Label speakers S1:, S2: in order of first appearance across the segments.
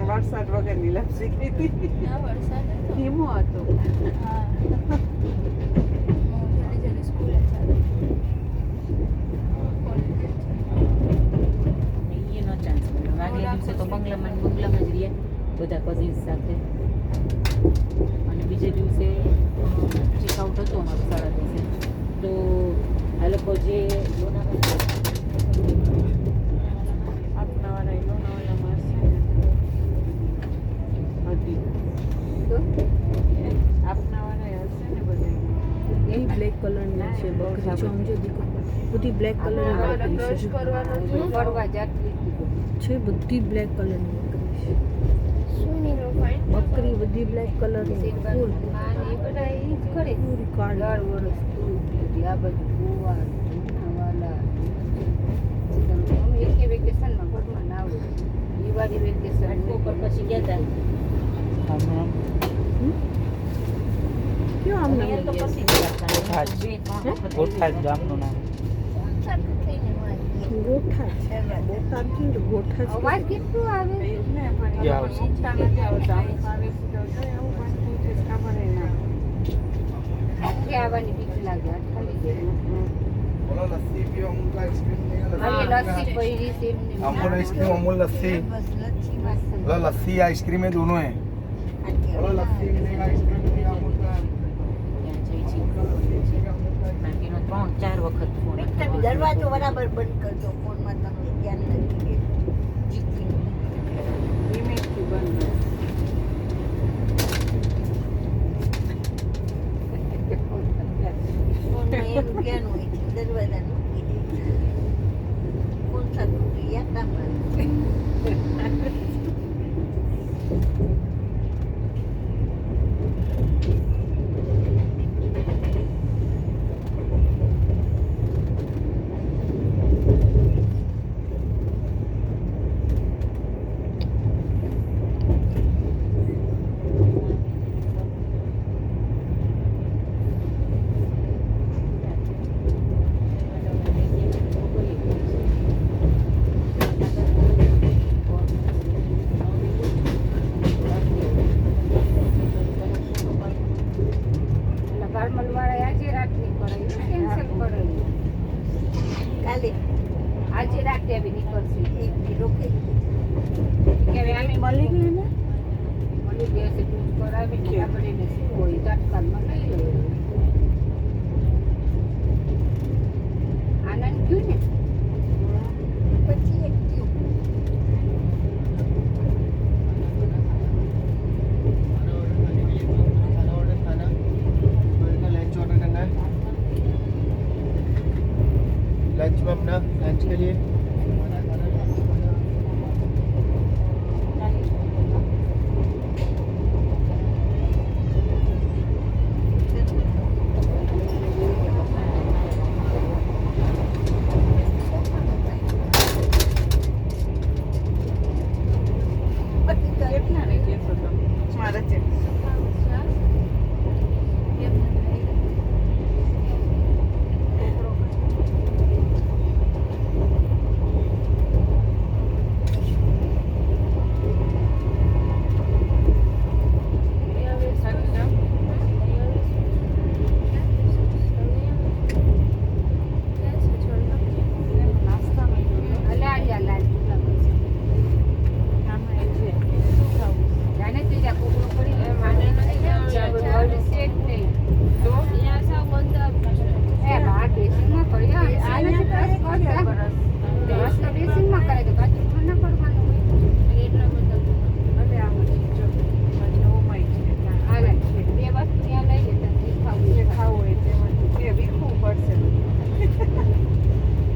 S1: વરસાદ વગરની લપસી ગઈ હતી. ધીમો હતો.
S2: તો બંગલામાં જ રહ્યા બધા કઝિન્સ સાથે. અને બીજે દિવસે ચેકઆઉટ હતું અમારું 10:30. તો આ લોકો જે
S1: બ્લેક કલરની છે બકરી સમજો દીકો બધી બ્લેક કલરની બકરી છે બધી બ્લેક કલરની બકરી બધી બ્લેક કલરની ફૂલ
S3: વેકેશનમાં ઘરમાં ના આવે દિવાળી વેકેશન
S2: પછી ગયા હતા.
S1: ક્યાં આમ નામ
S2: તો પછી ગોઠાજ ગામનું નામ
S1: ગોઠા છે બોટાદ થી ગોઠા છે.
S3: અવાજ કેટલું આવે આખી આવવાની બીક લાગે
S4: अमूल आइसक्रीम अमूल लस्सी लस्सी आइसक्रीम है दोनों है लस्सी मिलेगा आइसक्रीम मिलेगा अमूल का
S2: 3-4 વખત ફોન
S3: દરવાજો બરાબર બંધ કરજો ફોનમાં તમને ધ્યાન નથી
S1: ધીમેથી બંધ
S3: ફોનમાં એમ ક્યાં હોય દરવાજા ફોન સાથે યાદ ના પડે આજે રાતે આવી નીકળશે એક રોકે કે અમે મળી ગઈ ને મળી ગયા છે તું કરાવી કે આપણે ને શું હોય તાત્કાલમાં લઈ લો આનંદ ક્યું ને પછી એક ક્યું
S5: अपना लंच के लिए
S1: કેટલા ને કહેશો તમે મારા છે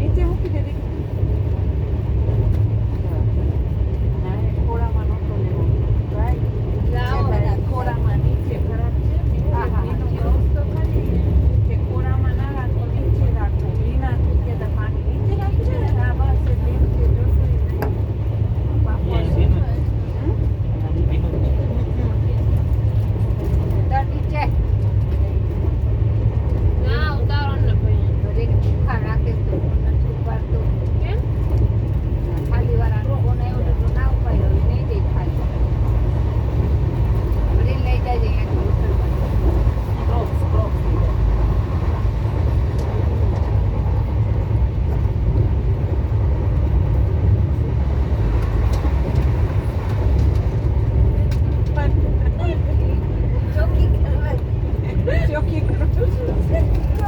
S1: નીચે મૂકી દે ખોડામાં નહોતો લેવો ખોડામાં નીચે ખરાબ છે એનો રસ્તો ખાલી કે ખોડામાં ના રાખો નીચે રાખો ભીના કે પાણી નીચે રાખજો ને આ બસ એટલે એમ કે જોશું ચોકી કરું